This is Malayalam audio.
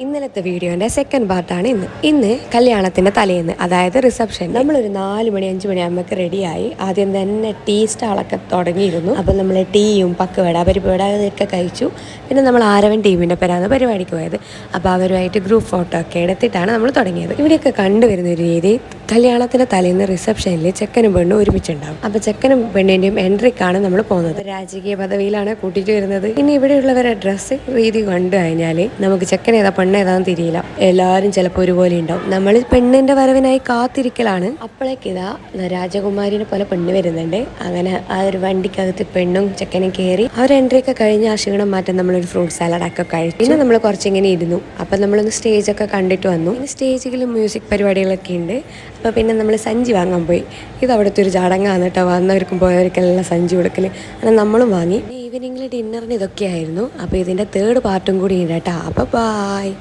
ഇന്നലത്തെ വീഡിയോന്റെ സെക്കൻഡ് പാർട്ടാണ് ഇന്ന് കല്യാണത്തിന്റെ തലേന്ന്, അതായത് റിസപ്ഷൻ. നമ്മളൊരു 4 മണി 5 മണി ആകുമ്പോൾ റെഡിയായി. ആദ്യം തന്നെ ടീ സ്റ്റാളൊക്കെ തുടങ്ങിയിരുന്നു. അപ്പം നമ്മൾ ടീയും പക്കുവട പരിപ്പുവട അതൊക്കെ കഴിച്ചു. പിന്നെ നമ്മൾ ആരവൻ ടീമിന്റെ പേരാണ് പരിപാടിക്ക് പോയത്. അപ്പോൾ അവരുമായിട്ട് ഗ്രൂപ്പ് ഫോട്ടോ ഒക്കെ എടുത്തിട്ടാണ് നമ്മൾ തുടങ്ങിയത്. ഇവിടെയൊക്കെ കണ്ടുവരുന്ന ഒരു രീതി, കല്യാണത്തിന്റെ തലേന്ന് റിസപ്ഷനിൽ ചെക്കനും പെണ്ണും ഒരുമിച്ചുണ്ടാവും. അപ്പോൾ ചെക്കനും പെണ്ണിന്റെയും എൻട്രിക്കാണ് നമ്മൾ പോകുന്നത്. രാജകീയ പദവിയിലാണ് കൂട്ടിയിട്ട് വരുന്നത്. ഇനി ഇവിടെയുള്ളവരെ ഡ്രസ്സ് രീതി കണ്ടു കഴിഞ്ഞാൽ നമുക്ക് ചെക്കൻ ഏതാ പെണ്ണ് ഏതാന്ന് തിരിയില്ല. എല്ലാവരും ചിലപ്പോൾ ഒരുപോലെ ഉണ്ടാവും. നമ്മൾ പെണ്ണിന്റെ വരവിനായി കാത്തിരിക്കലാണ്. അപ്പോഴേക്കിതാ രാജകുമാരിനെ പോലെ പെണ്ണ് വരുന്നുണ്ട്. അങ്ങനെ ആ ഒരു വണ്ടിക്കകത്ത് പെണ്ണും ചെക്കനും കയറി ആ ഒരു എൻട്രി ഒക്കെ കഴിഞ്ഞ് ആ ക്ഷീണം മാറ്റാൻ നമ്മളൊരു ഫ്രൂട്ട് സാലഡ് ഒക്കെ കഴിച്ചു. പിന്നെ നമ്മൾ കുറച്ചിങ്ങനെ ഇരുന്നു. അപ്പം നമ്മളൊന്ന് സ്റ്റേജൊക്കെ കണ്ടിട്ട് വന്നു. പിന്നെ സ്റ്റേജിൽ മ്യൂസിക് പരിപാടികളൊക്കെ ഉണ്ട്. അപ്പോൾ പിന്നെ നമ്മൾ സഞ്ചി വാങ്ങാൻ പോയി. ഇത് അവിടുത്തെ ഒരു ചടങ്ങാണ് കേട്ടോ. വന്നവർക്കും പോയവർക്കെല്ലാം സഞ്ചി കൊടുക്കൽ. അങ്ങനെ നമ്മളും വാങ്ങി. ഈവനിങ്ങിൽ ഡിന്നറിന് ഇതൊക്കെയായിരുന്നു. അപ്പോൾ ഇതിൻ്റെ തേർഡ് പാർട്ടും കൂടി ഉണ്ട് കേട്ടോ. അപ്പോൾ ബായ്.